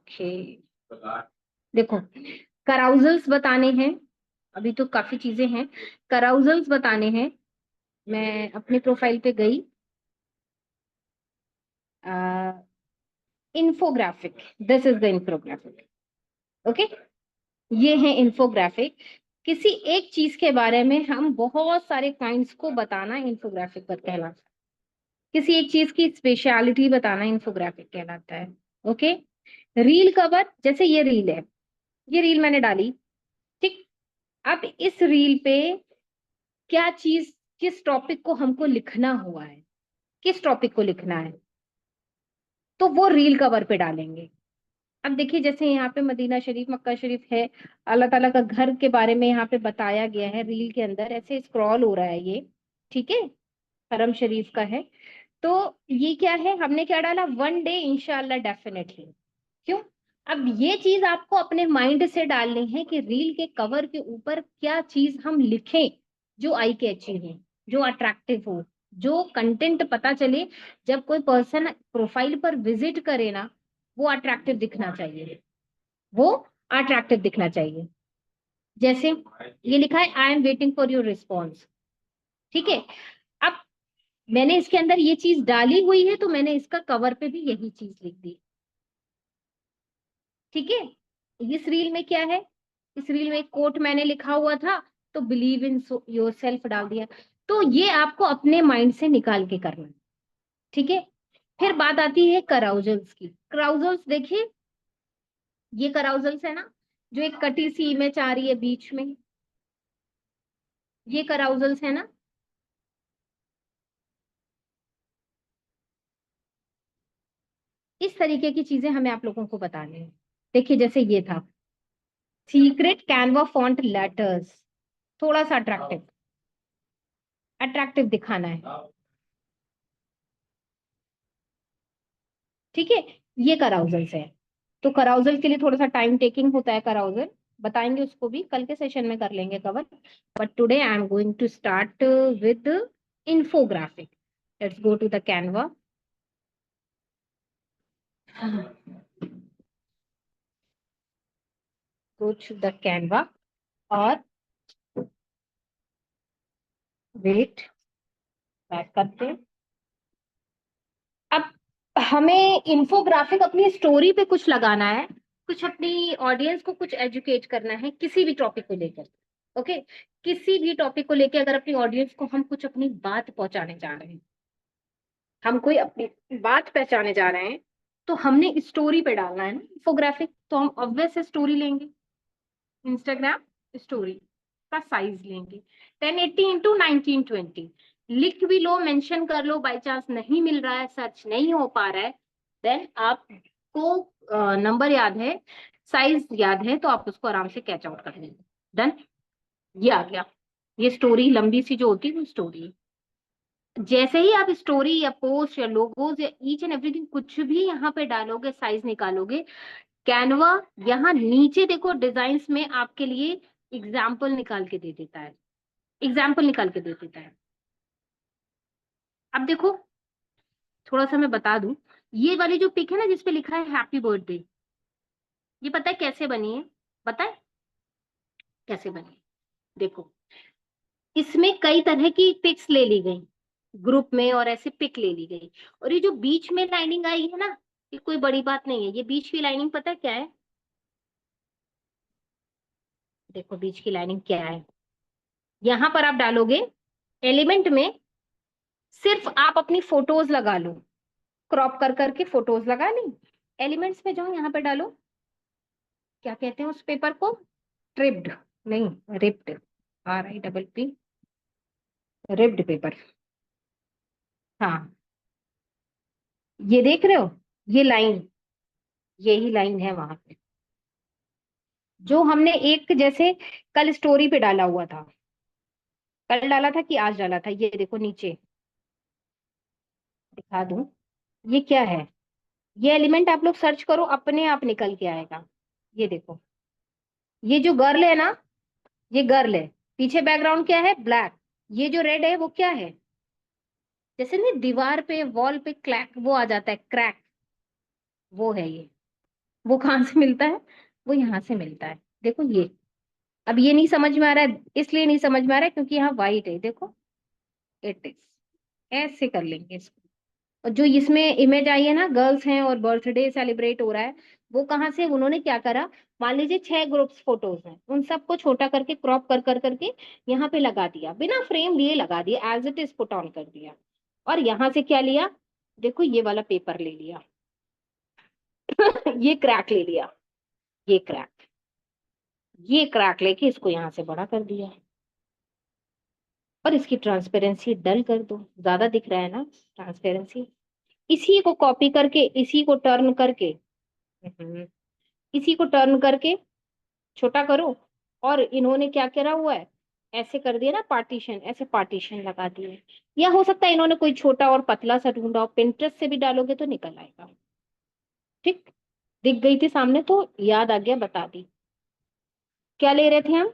Okay, देखो कराउजल्स बताने हैं, अभी तो काफी चीजें हैं, कराउजल्स बताने हैं। मैं अपनी प्रोफाइल पे गई, infographic, this is the infographic. Okay, ये है इंफोग्राफिक। किसी एक चीज के बारे में हम बहुत सारे काइंड्स को बताना इंफोग्राफिक पर कहलाता है। किसी एक चीज की स्पेशलिटी बताना इंफोग्राफिक कहलाता है। ओके, रील कवर, जैसे ये रील है, ये रील मैंने डाली, ठीक। अब इस रील पे क्या चीज, किस टॉपिक को हमको लिखना हुआ है, किस टॉपिक को लिखना है, तो वो रील कवर पे डालेंगे। अब देखिए, जैसे यहाँ पे मदीना शरीफ, मक्का शरीफ है, अल्लाह ताला का घर के बारे में यहाँ पे बताया गया है रील के अंदर, ऐसे स्क्रॉल हो रहा है ये, ठीक है, हरम शरीफ का है। तो ये क्या है, हमने क्या डाला, वन डे इंशाल्लाह डेफिनेटली। क्यों? अब ये चीज आपको अपने माइंड से डालनी है कि रील के कवर के ऊपर क्या चीज हम लिखें जो आई कैची हो, जो अट्रैक्टिव हो, जो कंटेंट पता चले, जब कोई पर्सन प्रोफाइल पर विजिट करे ना, वो अट्रैक्टिव दिखना चाहिए, वो अट्रैक्टिव दिखना चाहिए। जैसे ये लिखा है, I am waiting for your response, ठीक है। अब मैंने इसके अंदर ये चीज डाली हुई है, तो मैंने इसका कवर पे भी यही चीज लिख दी, ठीक है। इस रील में क्या है, इस रील में एक कोट मैंने लिखा हुआ था, तो बिलीव इन योर सेल्फ डाल दिया। तो ये आपको अपने माइंड से निकाल के करना है, ठीक है। फिर बात आती है कराउजल्स की। कराउजल्स देखिए, ये कराउजल्स है ना, जो एक कटी सी इमेज आ रही है बीच में, ये कराउजल्स है ना। इस तरीके की चीजें हमें आप लोगों को बतानी है। देखिए, जैसे ये था, सीक्रेट कैनवा फॉन्ट लेटर्स, थोड़ा सा अट्रैक्टिव, अट्रैक्टिव दिखाना है, ठीक है। ये कराउजल्स है। तो कराउजल के लिए थोड़ा सा टाइम टेकिंग होता है कराउजल, बताएंगे उसको भी, कल के सेशन में कर लेंगे cover. But today I am going to start with infographic. Let's go to the Canva. Go to the Canva और वेट, बैक करते हैं। अब हमें इंफोग्राफिक अपनी स्टोरी पे कुछ लगाना है, कुछ अपनी ऑडियंस को कुछ एजुकेट करना है किसी भी टॉपिक को लेकर। ओके, किसी भी टॉपिक को लेकर अगर अपनी ऑडियंस को हम कुछ अपनी बात पहुंचाने जा रहे हैं, हम कोई अपनी बात पहचाने जा रहे हैं, तो हमने स्टोरी पे डालना है ना इंफोग्राफिक, तो हम ऑब्वियस स्टोरी लेंगे, इंस्टाग्राम स्टोरी का साइज लेंगे 1080 इंटू 1920। लिख भी लो, मेंशन कर लो, बाई चांस नहीं मिल रहा है, सर्च नहीं हो पा रहा है, देन आपको नंबर याद है, साइज याद है, तो आप उसको आराम से कैच आउट कर लेंगे। डन, ये आ गया। ये स्टोरी लंबी सी जो होती है वो स्टोरी। जैसे ही आप स्टोरी या पोस्ट या लोगोज या ईच एंड एवरीथिंग कुछ भी यहाँ पे डालोगे, साइज निकालोगे, कैनवा यहाँ नीचे देखो डिजाइन्स में आपके लिए एग्जाम्पल निकाल के दे देता है, एग्जाम्पल निकाल के दे देता है। अब देखो, थोड़ा सा मैं बता दूं, ये वाली जो पिक है ना जिसपे लिखा है हैप्पी बर्थडे, ये पता है कैसे बनी है? पता है कैसे बनी है? देखो, इसमें कई तरह की पिक्स ले ली गई ग्रुप में, और ऐसे पिक ले ली गई, और ये जो बीच में लाइनिंग आई है ना, ये कोई बड़ी बात नहीं है। ये बीच की लाइनिंग पता है क्या है? देखो बीच की लाइनिंग क्या है, यहां पर आप डालोगे एलिमेंट में, सिर्फ आप अपनी फोटोज लगा लो, क्रॉप कर करके फोटोज लगा ली, एलिमेंट्स में जाओ, यहाँ पे डालो, क्या कहते हैं उस पेपर को, ट्रिप्ड, नहीं रिप्ड, RIPPD, रिप्ड पेपर। हाँ, ये देख रहे हो, ये लाइन, यही लाइन है वहां पे, जो हमने एक जैसे कल स्टोरी पे डाला हुआ था, कल डाला था कि आज डाला था, ये देखो नीचे दिखा दूं, ये क्या है, ये एलिमेंट आप लोग सर्च करो, अपने आप निकल के आएगा। ये देखो, ये जो गर्ल है ना, ये गर्ल है, पीछे बैकग्राउंड क्या है, ब्लैक, ये जो रेड है वो क्या है, जैसे नहीं दीवार पे वॉल पे क्लैक वो आ जाता है, क्रैक, वो है ये, वो कहाँ से मिलता है? वो यहाँ से मिलता है। देखो ये, अब ये नहीं समझ में आ रहा है, इसलिए नहीं समझ में आ रहा है क्योंकि यहाँ वाइट है। देखो इट इज, ऐसे कर लेंगे इसको। और जो इसमें इमेज आई है ना, गर्ल्स हैं और बर्थडे सेलिब्रेट हो रहा है, वो कहाँ से, उन्होंने क्या करा, मान लीजिए 6 ग्रुप्स फोटोज हैं, उन सबको छोटा करके क्रॉप कर कर करके यहाँ पे लगा दिया, बिना फ्रेम लिए लगा दिया, as it is put on कर दिया। और यहाँ से क्या लिया, देखो ये वाला पेपर ले लिया ये क्रैक ले लिया, ये क्रैक, ये क्रैक लेके इसको यहाँ से बड़ा कर दिया, और इसकी ट्रांसपेरेंसी डल कर दो, ज्यादा दिख रहा है ना ट्रांसपेरेंसी। इसी को कॉपी करके, इसी को टर्न करके, हम्म, इसी को टर्न करके छोटा करो, और इन्होंने क्या करा हुआ है, ऐसे कर दिया ना पार्टीशन, ऐसे पार्टीशन लगा दिए। या हो सकता है इन्होंने कोई छोटा और पतला सा ढूंढा हो, पिंटरेस्ट से भी डालोगे तो निकल आएगा। ठीक, दिख गई थी सामने तो याद आ गया, बता दी। क्या ले रहे थे हम?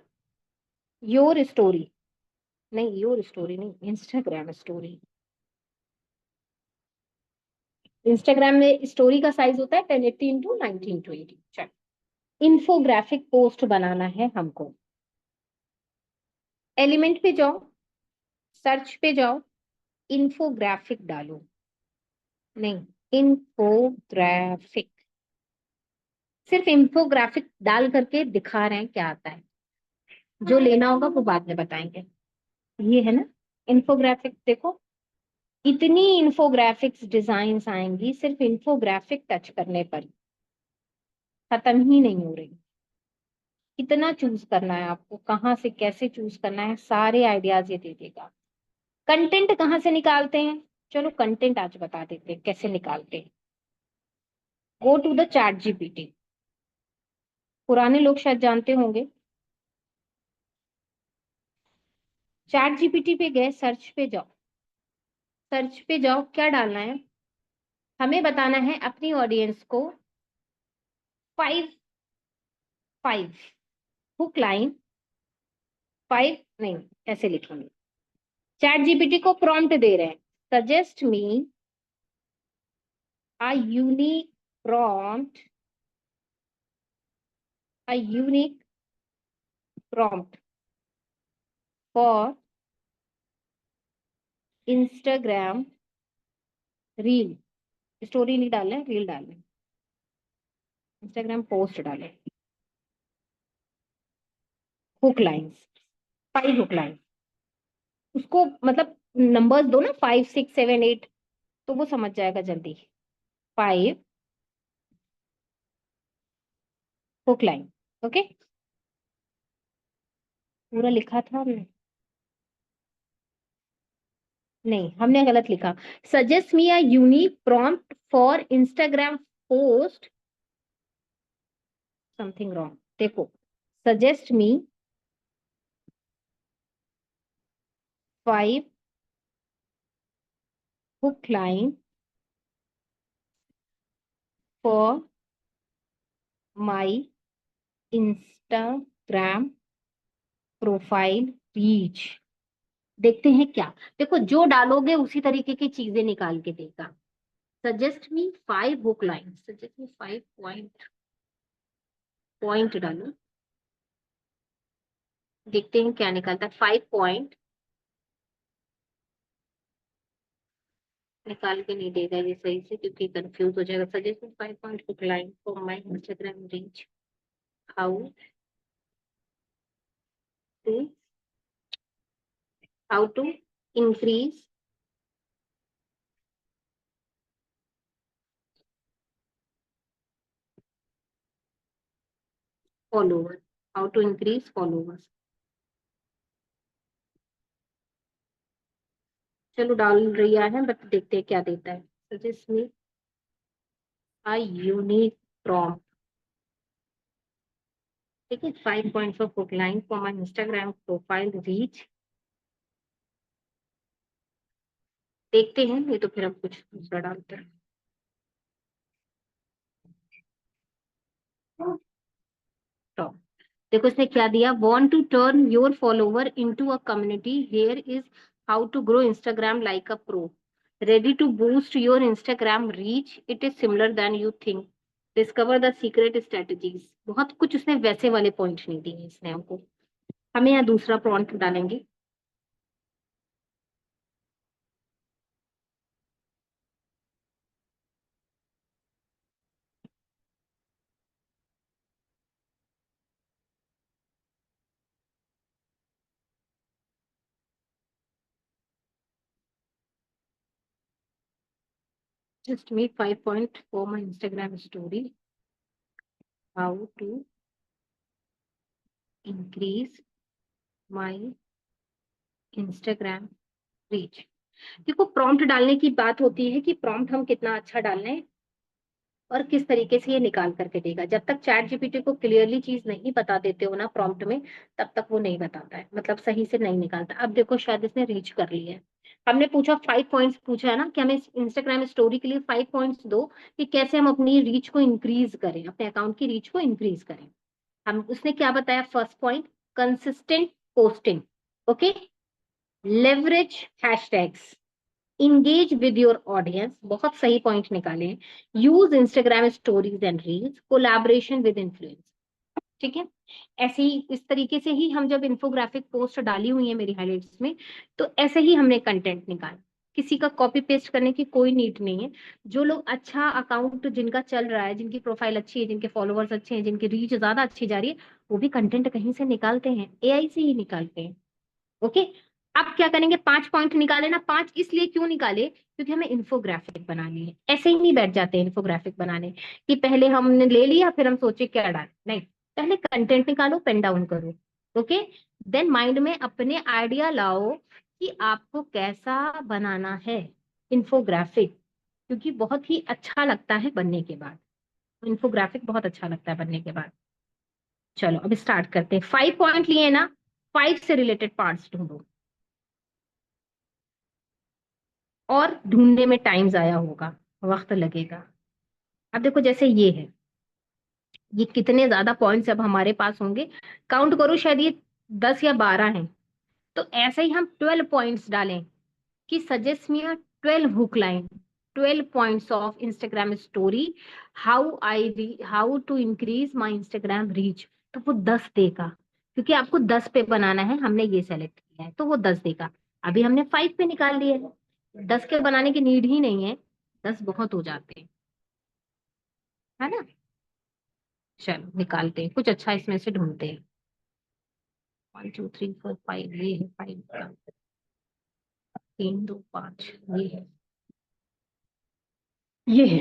योर स्टोरी, नहीं योर स्टोरी नहीं, इंस्टाग्राम स्टोरी। इंस्टाग्राम में स्टोरी का साइज होता है 1080 इंटू 1920। चलो, इन्फोग्राफिक पोस्ट बनाना है हमको। एलिमेंट पे जाओ, सर्च पे जाओ, इन्फोग्राफिक डालो, नहीं इन्फोग्राफिक, सिर्फ इन्फोग्राफिक डाल करके दिखा रहे हैं क्या आता है। जो लेना होगा वो बाद में बताएंगे। ये है ना इन्फोग्राफिक, देखो इतनी इन्फोग्राफिक्स डिजाइन्स आएंगी सिर्फ इन्फोग्राफिक टच करने पर, खत्म ही नहीं हो रही। कितना चूज करना है आपको, कहाँ से कैसे चूज करना है, सारे आइडियाज ये दे देगा। कंटेंट कहाँ से निकालते हैं, चलो कंटेंट आज बता देते हैं कैसे निकालते हैं। Go to the ChatGPT, पुराने लोग शायद जानते होंगे। चैट जीपीटी पे गए, सर्च पे जाओ, सर्च पे जाओ, क्या डालना है, हमें बताना है अपनी ऑडियंस को 5, 5 हुक लाइन, 5 नहीं, ऐसे लिखेंगे। चैट जीपीटी को प्रॉम्प्ट दे रहे हैं, suggest me a unique prompt, a unique prompt for Instagram reel. Story नहीं डालना है, रील डालना है, इंस्टाग्राम पोस्ट डाले, हुक लाइन्स, 5 हुक लाइन। उसको मतलब नंबर्स दो ना, 5 6 7 8, तो वो समझ जाएगा जल्दी। 5 हुक लाइन, ओके। पूरा लिखा था हमने, नहीं हमने गलत लिखा। Suggest me a unique prompt for Instagram post, something wrong. देखो, suggest me 5 hook line for my Instagram profile reach. देखते हैं क्या, देखो जो डालोगे उसी तरीके की चीजें निकाल के देगा। Suggest me 5 book line, suggest me 5 point, point डालो, देखते हैं क्या निकलता है। 5 पॉइंट निकाल के नहीं देगा ये सही से, क्योंकि कंफ्यूज हो जाएगा। Suggest me 5 point hook line for my Instagram reach, how to, how to increase follower, how to increase followers. चलो डाल रही है, बट देखते हैं क्या देता है। Suggest me a unique prompt, ठीक है, 5 points of book line for my Instagram profile reach. देखते हैं, ये तो फिर हम कुछ दूसरा डालते हैं। तो देखो इसने क्या दिया, want to turn your follower into a community, here is how to grow Instagram like a pro, ready to boost your Instagram reach, it is similar than you think. Discover the secret strategies, बहुत कुछ उसने वैसे वाले point नहीं दिए इसने हमको। हमें यहाँ दूसरा प्रॉम्प्ट डालेंगे। Just make 5 point for my Instagram story, how to increase my Instagram reach. देखो, प्रॉम्प्ट डालने की बात होती है कि प्रॉम्प्ट हम कितना अच्छा डाल रहे हैं और किस तरीके से ये निकाल करके देगा। जब तक चैट जीपीटी को क्लियरली चीज नहीं बता देते हो ना प्रॉम्प्ट में, तब तक वो नहीं बताता है, मतलब सही से नहीं निकालता। अब देखो, शायद इसने रीच कर लिया है। हमने पूछा 5 पॉइंट्स, पूछा है ना कि हमें इंस्टाग्राम स्टोरी के लिए 5 पॉइंट्स दो कि कैसे हम अपनी रीच को इंक्रीज करें, अपने अकाउंट की रीच को इंक्रीज करें। हम उसने क्या बताया? First point, consistent posting, okay, leverage hashtags, engage with your audience, बहुत सही पॉइंट निकाले हैं। Use Instagram stories and reels, collaboration with influence. ठीक है, ऐसे ही इस तरीके से ही हम जब इन्फोग्राफिक पोस्ट डाली हुई है मेरी हाइलाइट्स में, तो ऐसे ही हमने कंटेंट निकाला। किसी का कॉपी पेस्ट करने की कोई नीड नहीं है। जो लोग अच्छा अकाउंट जिनका चल रहा है, जिनकी प्रोफाइल अच्छी है, जिनके फॉलोअर्स अच्छे हैं, जिनकी रीच ज्यादा अच्छी जा रही है, वो भी कंटेंट कहीं से निकालते हैं, एआई से ही निकालते हैं। ओके, अब क्या करेंगे? 5 पॉइंट निकाले ना, 5 इसलिए क्यों निकाले? क्योंकि हमें इन्फोग्राफिक बनानी है। ऐसे ही नहीं बैठ जाते इन्फोग्राफिक बनाने कि पहले हमने ले लिया फिर हम सोचे क्या डाल, नहीं। पहले कंटेंट निकालो, पेन डाउन करो, ओके, देन माइंड में अपने आइडिया लाओ कि आपको कैसा बनाना है इन्फोग्राफिक, क्योंकि बहुत ही अच्छा लगता है बनने के बाद। इन्फोग्राफिक बहुत अच्छा लगता है बनने के बाद। चलो अब स्टार्ट करते हैं। 5 पॉइंट लिए ना, 5 से रिलेटेड पार्ट्स ढूंढो, और ढूंढने में टाइम जाया होगा, वक्त लगेगा। अब देखो, जैसे ये है, ये कितने ज्यादा पॉइंट्स अब हमारे पास होंगे, काउंट करो, शायद ये 10 या 12 हैं। तो ऐसे ही हम 12 पॉइंट्स डालें कि suggest me 12 hook line, 12 points of Instagram story, how to increase my Instagram reach. तो वो 10 देगा, क्योंकि आपको 10 पे बनाना है, हमने ये सेलेक्ट किया है, तो वो 10 देगा। अभी हमने 5 पे निकाल लिए है, 10 के बनाने की नीड ही नहीं है, 10 बहुत हो जाते हैं, है ना। चलो निकालते हैं, कुछ अच्छा इसमें से ढूंढते हैं। 1 2 3 4 5, ये है 5 का, 3 2 5, ये है, ये है,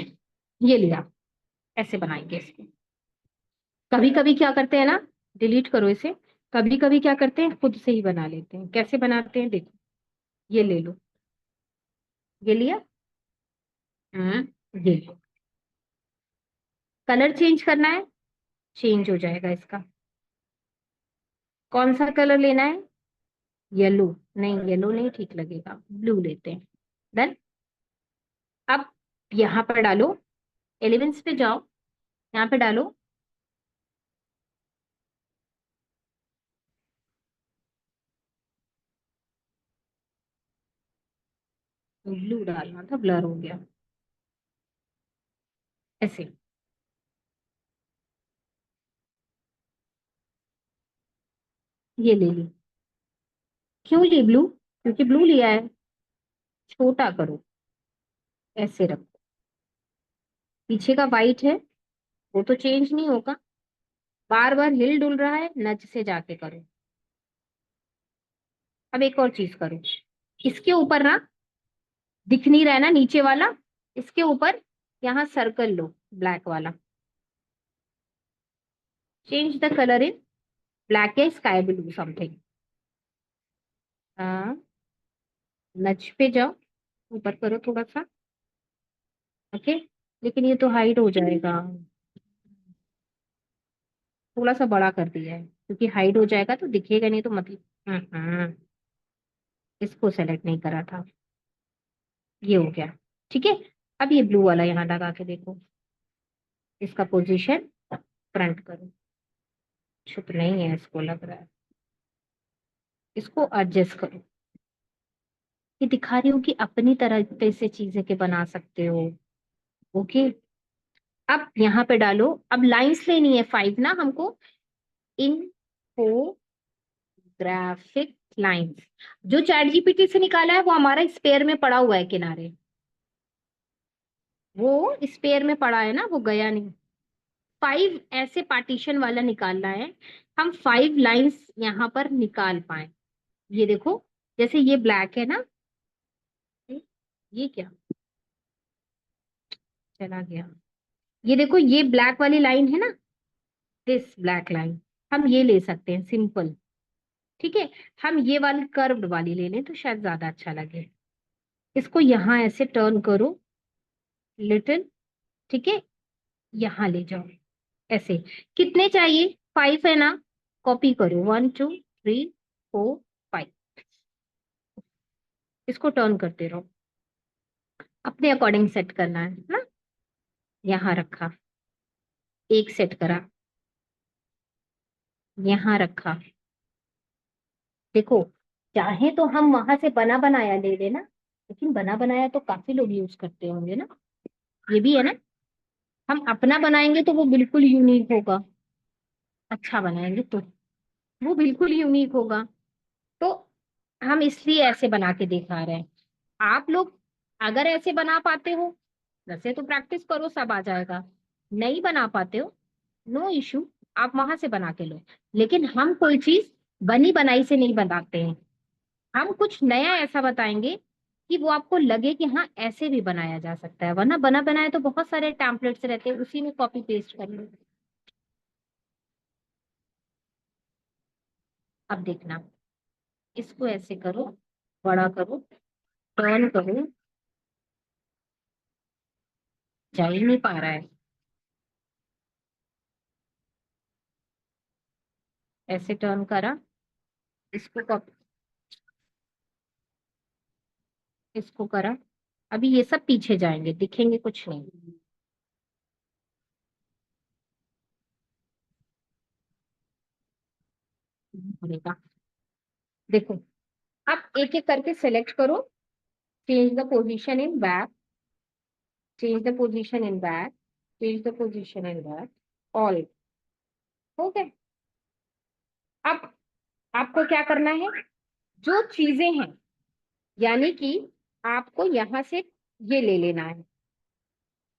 ये लिया। ऐसे बनाएंगे इसको। कभी कभी क्या करते हैं ना, डिलीट करो इसे, कभी कभी क्या करते हैं, खुद से ही बना लेते हैं। कैसे बनाते हैं देखो, ये ले लो, ये लिया, ये लो, कलर चेंज करना है, चेंज हो जाएगा इसका। कौन सा कलर लेना है? येलो, नहीं येलो नहीं ठीक लगेगा, ब्लू लेते हैं। डन। अब यहाँ पर डालो, एलिमेंट्स पे जाओ, यहाँ पे डालो, ब्लू डालना था, ब्लर हो गया, ऐसे। ये ले ली। क्यों ली ब्लू? क्योंकि ब्लू लिया है। छोटा करो, ऐसे रखो। पीछे का वाइट है, वो तो चेंज नहीं होगा, बार बार हिल डुल रहा है, नच से जाके करो। अब एक और चीज करो, इसके ऊपर ना, दिख नहीं रहा है ना नीचे वाला, इसके ऊपर यहाँ सर्कल लो, ब्लैक वाला, change the colour in black या स्काई ब्लू समथिंग। हाँ, नच पे जाओ, ऊपर करो थोड़ा सा, ओके। लेकिन ये तो हाइड हो जाएगा, थोड़ा सा बड़ा कर दिया है, क्योंकि हाइड हो जाएगा तो दिखेगा नहीं, तो मतलब इसको सेलेक्ट नहीं करा था, ये हो गया। ठीक है, अब ये ब्लू वाला यहाँ लगा के देखो, इसका पोजीशन फ्रंट करो, छुप नहीं है इसको, लग रहा है, इसको एडजस्ट करो। ये दिखा रही हूँ कि अपनी तरह से चीजें के बना सकते हो, ओके। अब यहाँ पे डालो, अब लाइंस लेनी है 5 ना हमको। इन्फोग्राफिक लाइंस जो चैट जीपीटी से निकाला है वो हमारा स्पेयर में पड़ा हुआ है किनारे, वो स्पेयर में पड़ा है ना, वो गया नहीं। 5 ऐसे पार्टीशन वाला निकालना है, हम 5 लाइंस यहाँ पर निकाल पाए। ये देखो, जैसे ये ब्लैक है ना, ये क्या चला गया, ये देखो ये ब्लैक वाली लाइन है ना, दिस ब्लैक लाइन, हम ये ले सकते हैं सिंपल। ठीक है, हम ये वाली कर्व्ड वाली ले लें तो शायद ज्यादा अच्छा लगे। इसको यहाँ ऐसे टर्न करो लिटिल, ठीक है, यहाँ ले जाओ ऐसे। कितने चाहिए, 5 है ना, कॉपी करो, 1 2 3 4 5, इसको टर्न करते रहो, अपने अकॉर्डिंग सेट करना है ना। यहाँ रखा, एक सेट करा, यहाँ रखा। देखो, चाहे तो हम वहां से बना बनाया ले लेना, लेकिन बना बनाया तो काफी लोग यूज करते होंगे ना, ये भी है ना। हम अपना बनाएंगे तो वो बिल्कुल यूनिक होगा, अच्छा बनाएंगे तो वो बिल्कुल यूनिक होगा। तो हम इसलिए ऐसे बना के दिखा रहे हैं। आप लोग अगर ऐसे बना पाते हो, वैसे तो प्रैक्टिस करो, सब आ जाएगा। नहीं बना पाते हो, नो इशू, आप वहां से बना के लो। लेकिन हम कोई चीज बनी बनाई से नहीं बनाते हैं, हम कुछ नया ऐसा बताएंगे कि वो आपको लगे कि हाँ ऐसे भी बनाया जा सकता है, वरना बना बनाया तो बहुत सारे टेम्पलेट्स रहते हैं, उसी में कॉपी पेस्ट कर लो। अब देखना, इसको ऐसे करो, बड़ा करो, टर्न करो, जा ही नहीं पा रहा है, ऐसे टर्न करा, इसको कॉपी, इसको करा। अभी ये सब पीछे जाएंगे, दिखेंगे कुछ नहीं। बनेगा, देखो। अब एक एक करके सेलेक्ट करो, change the position in back, change the position in back, change the position in back, all हो गए। अब आपको क्या करना है, जो चीजें हैं, यानी कि आपको यहां से ये ले लेना है,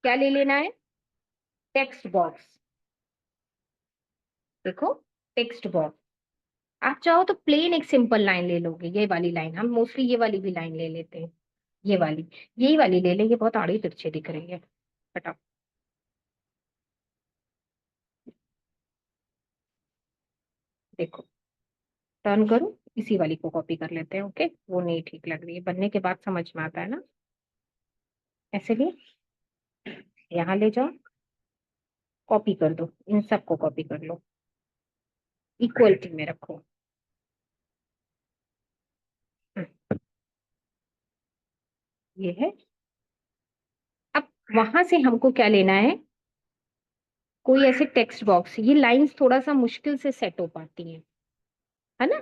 क्या ले लेना है, टेक्स्ट बॉक्स। देखो, टेक्स्ट बॉक्स, आप चाहो तो प्लेन एक सिंपल लाइन ले लोगे, ये वाली लाइन, हम मोस्टली ये वाली भी लाइन ले लेते हैं, ये वाली, यही वाली ले लें, ये बहुत आड़ी तिरछे दिख रही है, हटाओ। देखो, टर्न करो, इसी वाली को कॉपी कर लेते हैं, ओके, वो नहीं ठीक लग रही है, बनने के बाद समझ में आता है ना। ऐसे लिए यहाँ ले जाओ, कॉपी कर दो, इन सबको कॉपी कर लो, इक्वलिटी में रखो। ये है। अब वहां से हमको क्या लेना है, कोई ऐसे टेक्स्ट बॉक्स, ये लाइंस थोड़ा सा मुश्किल से सेट हो पाती हैं, है ना,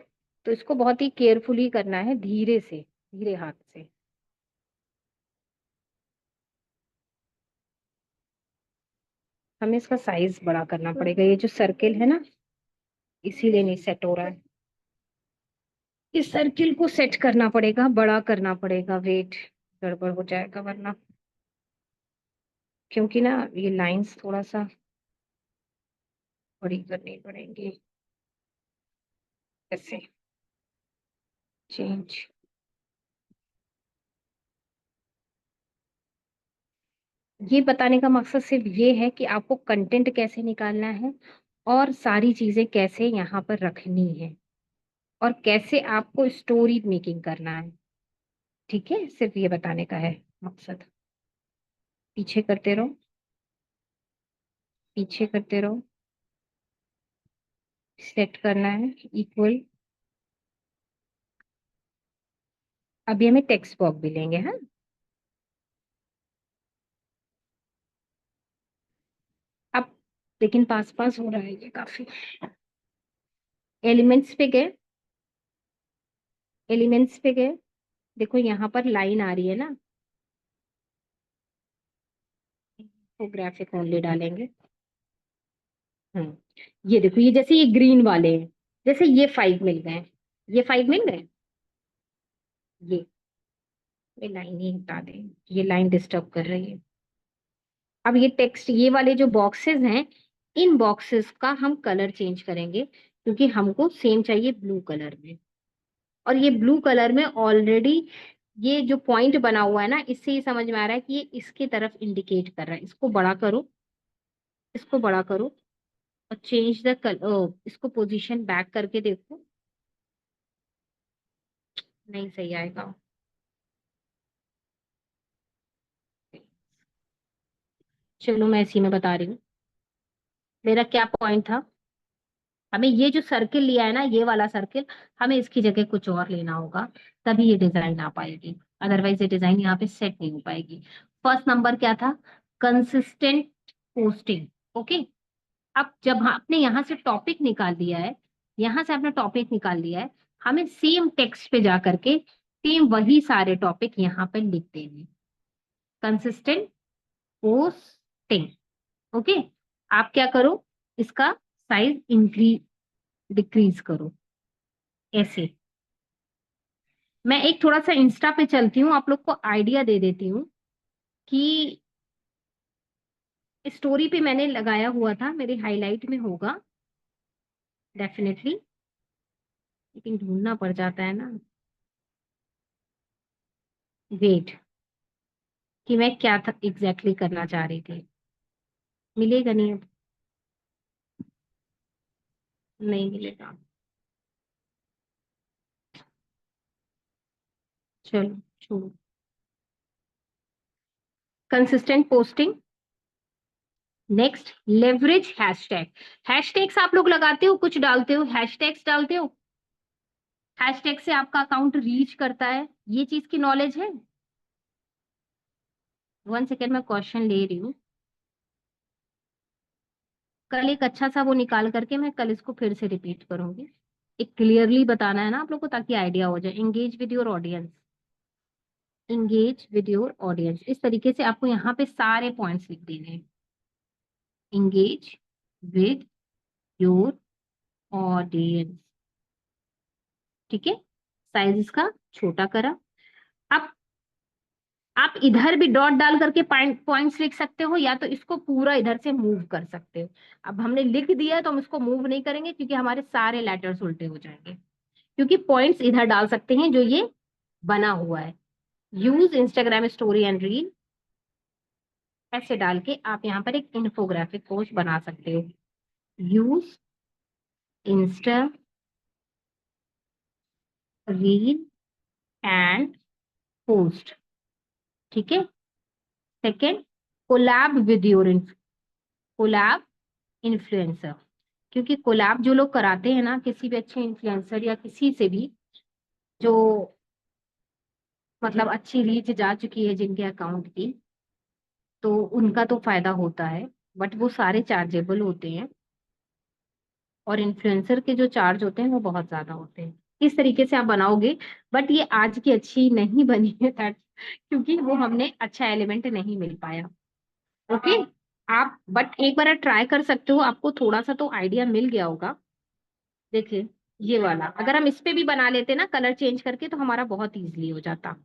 तो इसको बहुत ही केयरफुली करना है, धीरे से, धीरे हाथ से। हमें इसका साइज बड़ा करना पड़ेगा, ये जो सर्किल है ना, इसीलिए नहीं सेट हो रहा है, इस सर्किल को सेट करना पड़ेगा, बड़ा करना पड़ेगा, वेट, गड़बड़ हो जाएगा वरना, क्योंकि ना ये लाइंस थोड़ा सा बड़ी करनी पड़ेंगी, ऐसे, चेंज। ये बताने का मकसद सिर्फ ये है कि आपको कंटेंट कैसे निकालना है, और सारी चीजें कैसे यहाँ पर रखनी है, और कैसे आपको स्टोरी मेकिंग करना है। ठीक है, सिर्फ ये बताने का है मकसद। पीछे करते रहो, पीछे करते रहो, सेट करना है इक्वल। अभी हमें टेक्स्ट बॉक्स भी लेंगे, हाँ। अब लेकिन पास पास हो रहा है ये काफी। एलिमेंट्स पे गए, एलिमेंट्स पे गए, देखो यहाँ पर लाइन आ रही है ना, इन्फोग्राफिक ओनली डालेंगे। ये देखो, ये जैसे ये ग्रीन वाले हैं, जैसे ये 5 मिल गए, ये 5 मिल गए। ये लाइन ही हटा दें, ये लाइन डिस्टर्ब कर रही है। अब ये टेक्स्ट, ये वाले जो बॉक्सेस हैं, इन बॉक्सेस का हम कलर चेंज करेंगे, क्योंकि हमको सेम चाहिए ब्लू कलर में। और ये ब्लू कलर में ऑलरेडी ये जो पॉइंट बना हुआ है ना, इससे ये समझ में आ रहा है कि ये इसकी तरफ इंडिकेट कर रहा है। इसको बड़ा करो, इसको बड़ा करो, और चेंज द कलर, इसको पोजीशन बैक करके देखो, नहीं सही आएगा। चलो मैं इसी में बता रही हूँ, मेरा क्या पॉइंट था। हमें ये जो सर्किल लिया है ना, ये वाला सर्किल, हमें इसकी जगह कुछ और लेना होगा, तभी ये डिजाइन आ पाएगी, अदरवाइज ये डिजाइन यहाँ पे सेट नहीं हो पाएगी। फर्स्ट नंबर क्या था? Consistent posting. ओके। अब जब आपने यहाँ से टॉपिक निकाल दिया है, यहाँ से आपने टॉपिक निकाल दिया है, हमें सेम टेक्स्ट पे जा करके सेम वही सारे टॉपिक यहाँ पे लिख देंगे। Consistent posting. ओके। आप क्या करो, इसका साइज इंक्रीज डिक्रीज करो, ऐसे। मैं एक थोड़ा सा इंस्टा पे चलती हूँ, आप लोग को आइडिया दे देती हूँ कि स्टोरी पे मैंने लगाया हुआ था, मेरे हाईलाइट में होगा डेफिनेटली, लेकिन ढूंढना पड़ जाता है ना। वेट, कि मैं क्या था एग्जैक्टली करना चाह रही थी। मिलेगा नहीं अब, नहीं मिलेगा। चलो छोड़ो। Consistent posting. Next, leverage hashtag. Hashtags आप लोग लगाते हो, कुछ डालते हो, हैशटैग्स डालते हो, हैशटैग से आपका अकाउंट रीच करता है, ये चीज की नॉलेज है? 1 सेकेंड में क्वेश्चन ले रही हूँ। कल एक अच्छा सा वो निकाल करके मैं कल इसको फिर से रिपीट करूंगी। एक क्लियरली बताना है ना आप लोग को, ताकि आइडिया हो जाए। Engage with your audience, engage with your audience, इस तरीके से आपको यहाँ पे सारे पॉइंट्स लिख देने हैं। एंगेज विद योर ऑडियंस, ठीक है। साइज इसका छोटा करा। अब आप इधर भी डॉट डाल करके पॉइंट्स लिख सकते हो, या तो इसको पूरा इधर से मूव कर सकते हो। अब हमने लिख दिया है तो हम इसको मूव नहीं करेंगे, क्योंकि हमारे सारे लेटर्स उल्टे हो जाएंगे। क्योंकि पॉइंट्स इधर डाल सकते हैं जो ये बना हुआ है। Use Instagram story and reel, ऐसे डाल के आप यहाँ पर एक इन्फोग्राफिक पोस्ट बना सकते हो। Use insta reel and post, ठीक है। Second, collab with your collab influencer, क्योंकि कोलैब जो लोग कराते हैं ना किसी भी अच्छे इन्फ्लुएंसर या किसी से भी, जो मतलब अच्छी रीच जा चुकी है जिनके अकाउंट की, तो उनका तो फायदा होता है, बट वो सारे चार्जेबल होते हैं, और इन्फ्लुएंसर के जो चार्ज होते हैं वो बहुत ज्यादा होते हैं। इस तरीके से आप बनाओगे, बट ये आज की अच्छी नहीं बनी है that, क्योंकि वो हमने अच्छा एलिमेंट नहीं मिल पाया। ओके। आप बट एक बार ट्राई कर सकते हो, आपको थोड़ा सा तो आइडिया मिल गया होगा। देखिए, ये वाला अगर हम इस पे भी बना लेते ना कलर चेंज करके, तो हमारा बहुत इजीली हो जाता।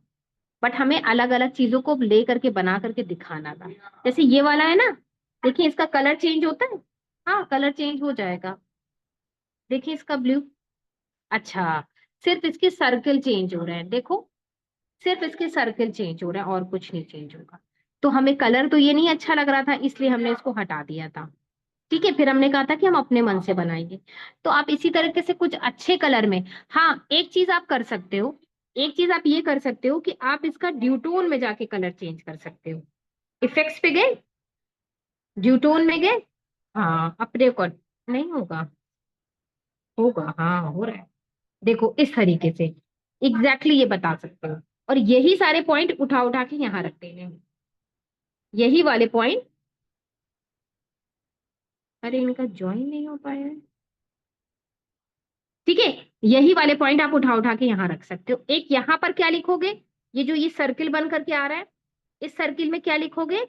बट हमें अलग अलग चीजों को ले करके बना करके दिखाना था। जैसे ये वाला है ना, देखिए इसका कलर चेंज होता है। हाँ, कलर चेंज हो जाएगा। देखिए इसका ब्लू। अच्छा, सिर्फ इसके सर्कल चेंज हो रहे हैं, देखो, सिर्फ इसके सर्कल चेंज हो रहा है और कुछ नहीं चेंज होगा। तो हमें कलर तो ये नहीं अच्छा लग रहा था, इसलिए हमने इसको हटा दिया था। ठीक है, फिर हमने कहा था कि हम अपने मन से बनाएंगे। तो आप इसी तरीके से कुछ अच्छे कलर में, हाँ एक चीज आप कर सकते हो, एक चीज आप ये कर सकते हो कि आप इसका ड्यूटोन में जाके कलर चेंज कर सकते हो। इफेक्ट्स पे गए, ड्यूटोन में गए, हाँ अपने को नहीं होगा, होगा, हाँ हो रहा है। देखो इस तरीके से एग्जैक्टली ये बता सकते हो, और यही सारे पॉइंट उठा उठा के यहाँ रख देने हैं। यही वाले पॉइंट, अरे इनका ज्वाइन नहीं हो पाया है, ठीक है। यही वाले पॉइंट आप उठा उठा के यहाँ रख सकते हो। एक यहाँ पर क्या लिखोगे, ये जो ये सर्किल बन करके आ रहा है, इस सर्किल में क्या लिखोगे?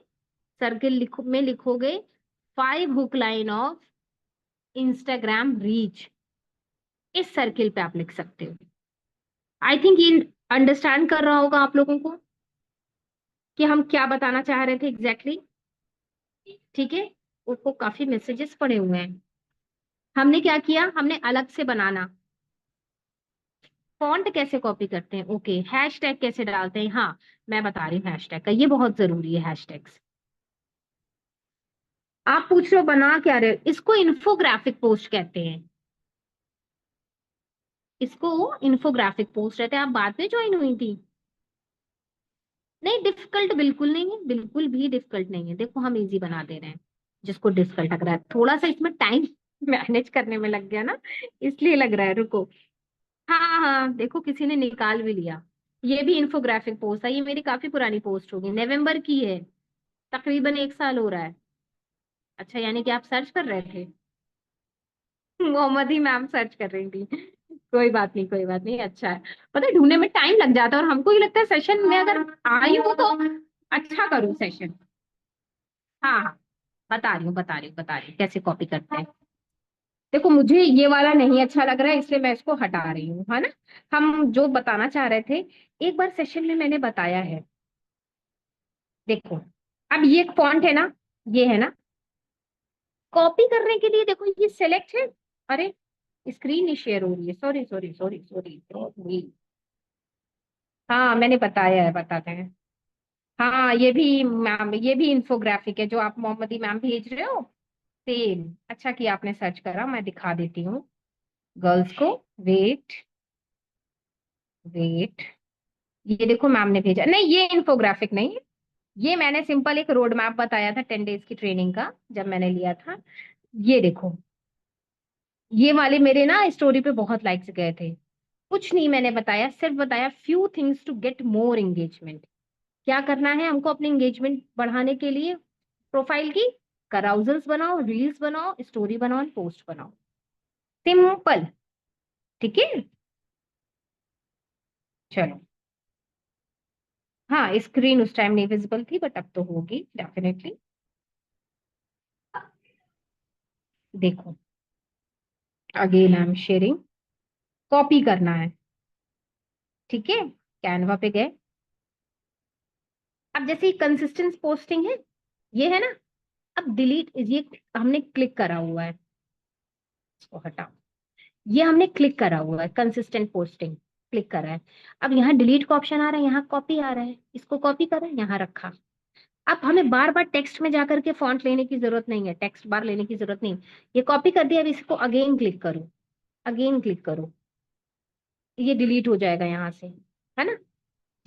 सर्किल लिखो में लिखोगे 5 hook line of Instagram reach, इस सर्किल पे आप लिख सकते हो। आई थिंक ये अंडरस्टैंड कर रहा होगा आप लोगों को कि हम क्या बताना चाह रहे थे एग्जैक्टली exactly? ठीक है। उसको काफी मैसेजेस पड़े हुए हैं। हमने क्या किया, हमने अलग से बनाना, फॉन्ट कैसे कॉपी करते हैं, ओके, हैशटैग कैसे डालते हैं, हाँ मैं बता रही हूँ हैशटैग का, ये बहुत जरूरी है हैशटैग्स। आप पूछ रहे हो बना क्या रहे हो, इसको इन्फोग्राफिक पोस्ट कहते हैं, इसको इन्फोग्राफिक पोस्ट रहते हैं। आप बाद में ज्वाइन हुई थी। नहीं डिफिकल्ट बिल्कुल नहीं है, बिल्कुल भी डिफिकल्ट नहीं है। देखो हम इजी बना दे रहे हैं, जिसको डिफिकल्ट लग रहा है थोड़ा सा इसमें टाइम मैनेज करने में लग गया ना, इसलिए लग रहा है, रुको। हाँ हाँ देखो किसी ने निकाल भी लिया। ये भी इन्फोग्राफिक पोस्ट है, ये मेरी काफी पुरानी पोस्ट होगी, नवंबर की है, तकरीबन 1 साल हो रहा है। अच्छा यानी कि आप सर्च कर रहे थे मोहम्मदी मैम सर्च कर रही थी। कोई बात नहीं, कोई बात नहीं, अच्छा है। पता है ढूंढने में टाइम लग जाता है, और हमको ये लगता है सेशन में अगर आई हूँ तो अच्छा करूँ सेशन। हाँ हाँ बता रही हूँ, बता रही हूँ, बता रही हूँ कैसे कॉपी करते हैं। देखो मुझे ये वाला नहीं अच्छा लग रहा है, इसलिए मैं इसको हटा रही हूँ, है ना। हम जो बताना चाह रहे थे, एक बार सेशन में मैंने बताया है। देखो अब ये फॉन्ट है ना, ये है ना, कॉपी करने के लिए देखो ये सेलेक्ट है। अरे स्क्रीन नहीं शेयर हो रही है, sorry sorry sorry sorry sorry. हाँ मैंने बताया है, बताते हैं। हाँ ये भी मैम, ये भी इंफोग्राफिक है जो आप मोहम्मदी मैम भेज रहे हो, सेम। अच्छा कि आपने सर्च करा, मैं दिखा देती हूँ गर्ल्स को। वेट वेट, ये देखो मैम ने भेजा, नहीं ये इंफोग्राफिक नहीं है। ये मैंने सिंपल एक रोड मैप बताया था 10 डेज की ट्रेनिंग का, जब मैंने लिया था। ये देखो, ये वाले मेरे ना स्टोरी पे बहुत लाइक्स गए थे। कुछ नहीं मैंने बताया, सिर्फ बताया few things to get more engagement. क्या करना है हमको अपने एंगेजमेंट बढ़ाने के लिए, प्रोफाइल की कराउजल्स बनाओ, रील्स बनाओ, स्टोरी बनाओ, पोस्ट बनाओ, सिंपल। ठीक है, चलो। हाँ स्क्रीन उस टाइम नहीं विजिबल थी, बट अब तो होगी डेफिनेटली। देखो again I am sharing, copy करना है। ठीक है, कैनवा पे गए। अब जैसे कंसिस्टेंट पोस्टिंग है, ये है ना, अब डिलीट, ये हमने क्लिक करा हुआ है, इसको हटाओ। ये हमने क्लिक करा हुआ है, कंसिस्टेंट पोस्टिंग क्लिक करा है। अब यहाँ डिलीट का ऑप्शन आ रहा है, यहाँ कॉपी आ रहा है, इसको कॉपी करा यहाँ रखा। अब हमें बार बार टेक्स्ट में जाकर के फॉन्ट लेने की जरूरत नहीं है, टेक्स्ट बार लेने की जरूरत नहीं। ये कॉपी कर दिया, अब इसको अगेन क्लिक करो, अगेन क्लिक करो, ये डिलीट हो जाएगा यहाँ से, है ना।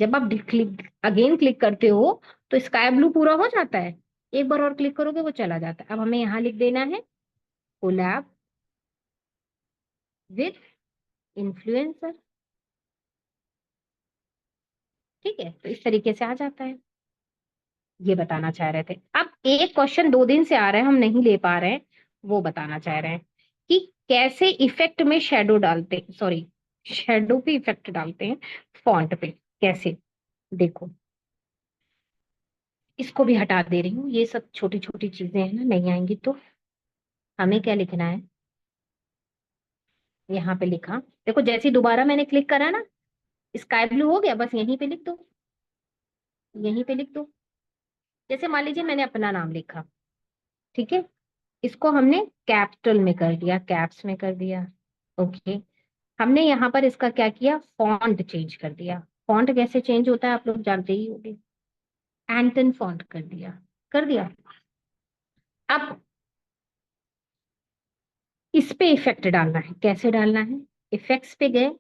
जब आप क्लिक अगेन क्लिक करते हो तो स्काई ब्लू पूरा हो जाता है, एक बार और क्लिक करोगे वो चला जाता है। अब हमें यहाँ लिख देना है कोलैब विद इन्फ्लुएंसर। ठीक है, तो इस तरीके से आ जाता है। ये बताना चाह रहे थे। अब एक क्वेश्चन 2 दिन से आ रहा है, हम नहीं ले पा रहे हैं, वो बताना चाह रहे हैं कि कैसे इफेक्ट में शेडो डालते, सॉरी शेडो पे इफेक्ट डालते हैं फॉन्ट पे, कैसे। देखो इसको भी हटा दे रही हूँ, ये सब छोटी छोटी चीजें हैं ना, नहीं आएंगी तो। हमें क्या लिखना है, यहाँ पे लिखा, देखो जैसे ही दोबारा मैंने क्लिक करा ना, स्काई ब्लू हो गया, बस यहीं पे लिख दो, यहीं पे लिख दो। जैसे मान लीजिए मैंने अपना नाम लिखा, ठीक है, इसको हमने कैपिटल में कर दिया, कैप्स में कर दिया। ओके, हमने यहाँ पर इसका क्या किया, फॉन्ट चेंज कर दिया। फॉन्ट कैसे चेंज होता है आप लोग जानते ही होंगे, एंटन फॉन्ट कर दिया, कर दिया। अब इस पे इफेक्ट डालना है, कैसे डालना है, इफेक्ट्स पे गए,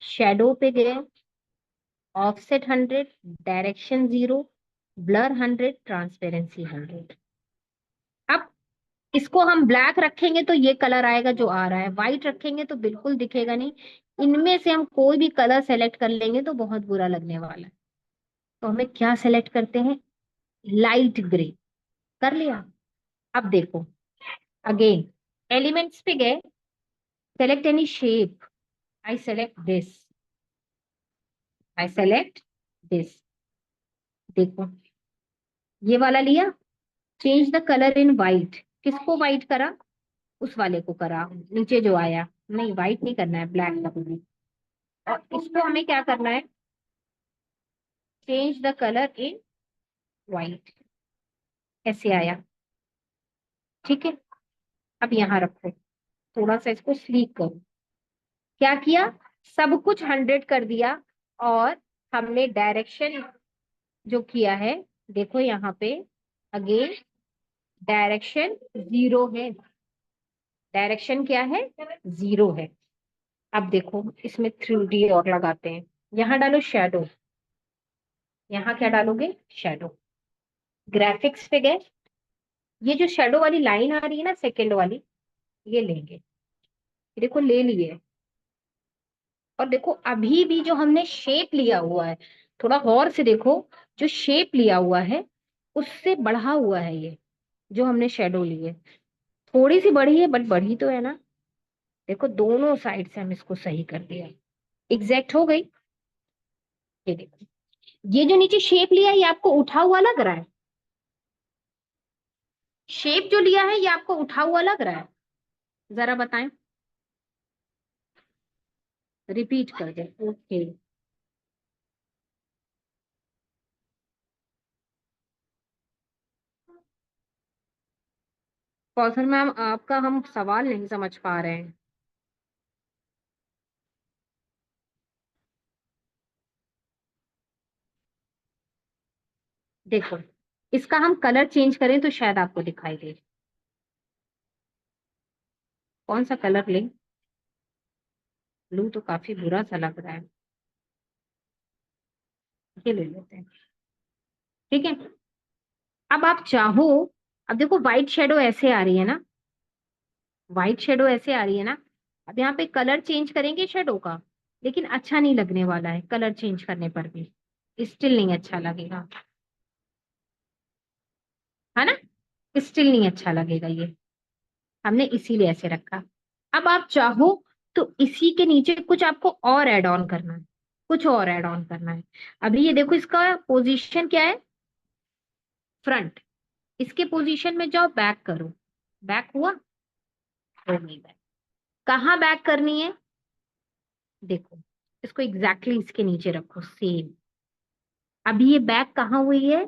शेडो पे गए, ऑफसेट 100, डायरेक्शन 0, ब्लर 100, ट्रांसपेरेंसी 100। अब इसको हम ब्लैक रखेंगे तो ये कलर आएगा जो आ रहा है, व्हाइट रखेंगे तो बिल्कुल दिखेगा नहीं। इनमें से हम कोई भी कलर सेलेक्ट कर लेंगे तो बहुत बुरा लगने वाला है। तो हमें क्या सेलेक्ट करते हैं, लाइट ग्रे, कर लिया। अब देखो अगेन एलिमेंट्स पे गए, select any shape, I select this, I select this. देखो ये वाला लिया, change the colour in white, किसको वाइट करा? उस वाले को करा, नीचे जो आया। नहीं, वाइट नहीं करना है, ब्लैक करना है। और इसको हमें क्या करना है? Change the colour in white, ऐसे आया। ठीक है, अब यहाँ रखो, थोड़ा सा इसको स्लीक करो। क्या किया? सब कुछ 100 कर दिया, और हमने डायरेक्शन जो किया है, देखो यहाँ पे अगेन डायरेक्शन 0 है। डायरेक्शन क्या है? 0 है। अब देखो इसमें 3D और लगाते हैं। यहाँ डालो शेडो, यहाँ क्या डालोगे? शेडो। ग्राफिक्स पे गए, ये जो शेडो वाली लाइन आ रही है ना, सेकेंड वाली, ये लेंगे। देखो ले लिए। और देखो अभी भी जो हमने शेप लिया हुआ है, थोड़ा गौर से देखो, जो शेप लिया हुआ है उससे बढ़ा हुआ है ये, जो हमने शेडो ली है। थोड़ी सी बढ़ी है, बट बढ़ी तो है ना। देखो दोनों साइड से हम इसको सही कर दिया, एग्जैक्ट हो गई। ये देखो, ये जो नीचे शेप लिया है ये आपको उठा हुआ लग रहा है? शेप जो लिया है ये आपको उठा हुआ लग रहा है? जरा बताएं। रिपीट कर दे, ओके। कौशल मैम, आपका हम सवाल नहीं समझ पा रहे हैं। देखो, इसका हम कलर चेंज करें तो शायद आपको दिखाई दे। कौन सा कलर लें? ब्लू तो काफी बुरा सा लग रहा है, ये ले लेते हैं। ठीक है, अब आप चाहो, अब देखो व्हाइट शेडो ऐसे आ रही है ना, व्हाइट शेडो ऐसे आ रही है ना। अब यहाँ पे कलर चेंज करेंगे शेडो का, लेकिन अच्छा नहीं लगने वाला है कलर चेंज करने पर भी, स्टिल नहीं अच्छा लगेगा, है ना। स्टिल नहीं अच्छा लगेगा ये, हमने इसीलिए ऐसे रखा। अब आप चाहो तो इसी के नीचे कुछ आपको और ऐड ऑन करना है, कुछ और ऐड ऑन करना है। अभी ये देखो, इसका पोजीशन क्या है? फ्रंट। इसके पोजीशन में जाओ, बैक करो। बैक हुआ? हो गई बैक। कहाँ बैक करनी है? देखो, इसको एग्जैक्टली इसके नीचे रखो, सेम। अभी ये बैक कहाँ हुई है?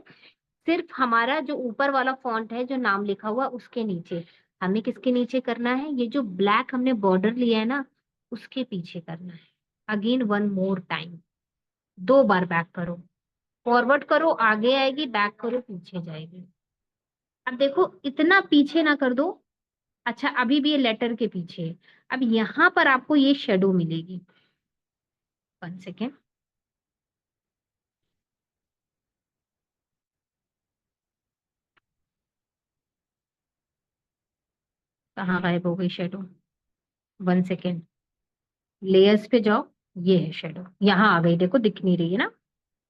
सिर्फ हमारा जो ऊपर वाला फॉन्ट है, जो नाम लिखा हुआ उसके नीचे। हमें किसके नीचे करना है? ये जो ब्लैक हमने बॉर्डर लिया है ना, उसके पीछे करना है। अगेन वन मोर टाइम, 2 बार बैक करो। फॉरवर्ड करो आगे आएगी, बैक करो पीछे जाएगी। अब देखो इतना पीछे ना कर दो। अच्छा, अभी भी ये लेटर के पीछे है। अब यहाँ पर आपको ये शेडो मिलेगी। 1 सेकेंड। कहाँ गायब हो गई शेडो? 1 सेकेंड। लेयर्स पे जाओ, ये है शेडो, यहाँ आ गई। देखो दिख नहीं रही है ना,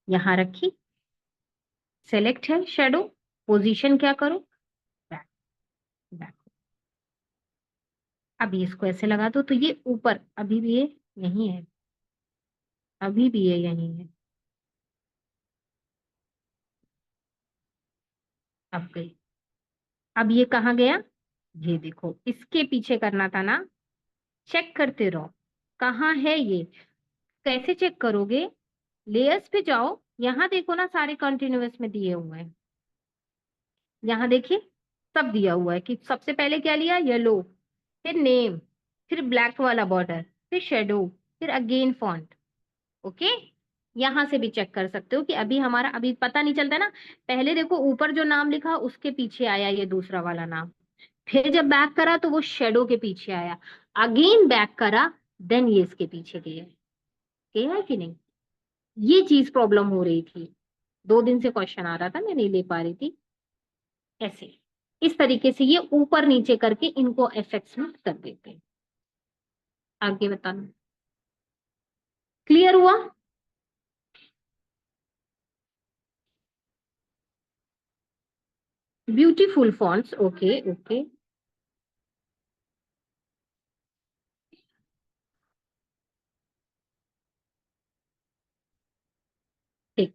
यहाँ रखी, सेलेक्ट है शेडो। पोजीशन क्या करो? बैक। बैक। अभी इसको ऐसे लगा दो तो ये ऊपर, अभी भी ये यही है, अभी भी ये यही है। अब गई। अब ये कहाँ गया? ये देखो, इसके पीछे करना था ना। चेक करते रहो, कहाँ है ये? कैसे चेक करोगे? लेयर्स पे जाओ, यहाँ देखो ना, सारे कंटिन्यूअस में दिए हुए हैं। यहाँ देखिए, सब दिया हुआ है कि सबसे पहले क्या लिया? येलो, फिर नेम, फिर ब्लैक वाला बॉर्डर, फिर शेडो, फिर अगेन फॉन्ट। ओके, यहाँ से भी चेक कर सकते हो कि अभी हमारा, अभी पता नहीं चलता ना। पहले देखो ऊपर जो नाम लिखा उसके पीछे आया ये दूसरा वाला नाम, फिर जब बैक करा तो वो शेडो के पीछे आया, अगेन बैक करा, देन ये इसके पीछे गया। गया है कि नहीं? ये चीज प्रॉब्लम हो रही थी, 2 दिन से क्वेश्चन आ रहा था, मैं नहीं ले पा रही थी। ऐसे, इस तरीके से ये ऊपर नीचे करके इनको एफेक्ट्स में कर देते हैं। आगे बताना। क्लियर हुआ? Beautiful fonts, okay okay. ठीक।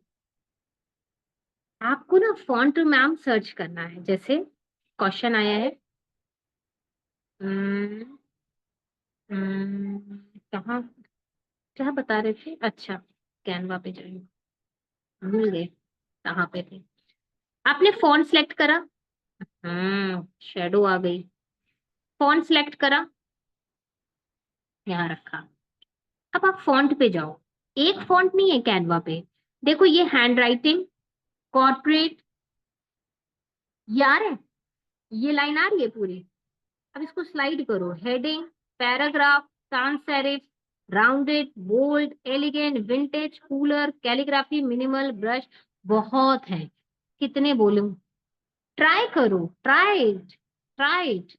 आपको ना फॉन्ट मैम सर्च करना है, जैसे क्वेश्चन आया है, हम्म, कहाँ, क्या बता रहे थे, अच्छा कैनवा पे जाइए, भूल गए कहाँ पे थे। आपने फॉन्ट सेलेक्ट करा, शेडो आ गई, फॉन्ट सेलेक्ट करा, यहाँ रखा। अब आप फॉन्ट पे जाओ, एक फॉन्ट नहीं है कैनवा पे, देखो ये हैंड राइटिंग, कॉर्पोरेट, ये आ रहे हैं, ये लाइन आ रही है पूरी। अब इसको स्लाइड करो, heading, paragraph, sans serif, rounded, bold, elegant, vintage, cooler, calligraphy, minimal, brush, बहुत है, कितने बोलूं, ट्राई करो, ट्राई इट।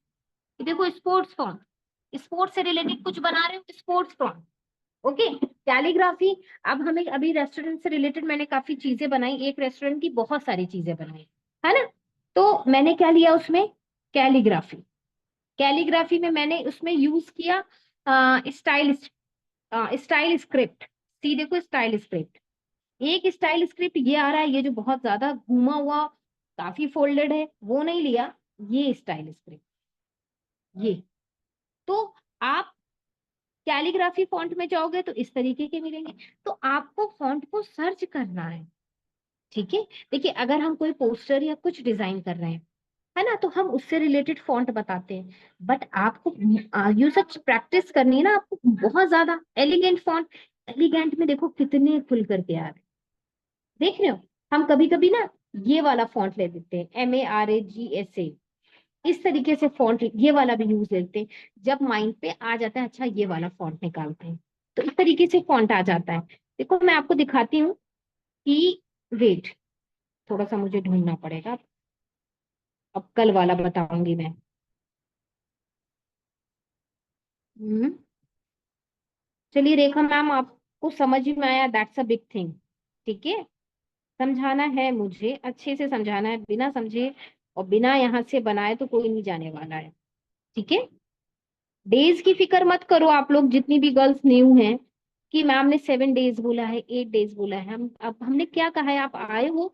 देखो स्पोर्ट्स फॉन्ट, स्पोर्ट्स से रिलेटेड कुछ बना रहे हो, स्पोर्ट्स फॉन्ट, ओके। कैलीग्राफी, अब हमें अभी रेस्टोरेंट से रिलेटेड मैंने काफी चीजें बनाई, एक रेस्टोरेंट की बहुत सारी चीजें बनाई, है ना। तो मैंने क्या लिया उसमें, कैलीग्राफी, कैलीग्राफी में मैंने उसमें यूज किया स्टाइल, स्टाइल स्क्रिप्ट, सी देखो स्टाइल स्क्रिप्ट, एक स्टाइल स्क्रिप्ट ये आ रहा है, ये जो बहुत ज्यादा घूमा हुआ काफी फोल्डेड है वो नहीं लिया, ये स्टाइल स्क्रिप्ट, ये। तो आप कैलीग्राफी फॉन्ट में जाओगे तो इस तरीके के मिलेंगे, तो आपको फॉन्ट को सर्च करना है, ठीक है। देखिए अगर हम कोई पोस्टर या कुछ डिजाइन कर रहे हैं, है ना, तो हम उससे रिलेटेड फॉन्ट बताते हैं, बट आपको यू सच प्रैक्टिस करनी है ना, आपको बहुत ज्यादा एलिगेंट फॉन्ट, एलिगेंट में देखो कितने खुल करके आ रहे हैं, देख रहे हो। हम कभी कभी ना ये वाला फॉन्ट ले लेते हैं, MARAGSA, इस तरीके से फॉन्ट ये वाला भी यूज लेते हैं, जब माइंड पे आ जाता है अच्छा ये वाला फॉन्ट निकालते हैं, तो इस तरीके से फॉन्ट आ जाता है। देखो मैं आपको दिखाती हूँ कि, वेट, थोड़ा सा मुझे ढूंढना पड़ेगा, अब कल वाला बताऊंगी मैं। हम्म, चलिए रेखा मैम, आपको समझ में आया, दैट्स अ बिग थिंग, ठीक है। समझाना है मुझे, अच्छे से समझाना है, बिना समझे और बिना यहाँ से बनाए तो कोई नहीं जाने वाला है, ठीक है। डेज की फिक्र मत करो आप लोग, जितनी भी गर्ल्स न्यू हैं, कि मैम ने 7 डेज बोला है, 8 डेज बोला है, हम अब हमने क्या कहा है, आप आए हो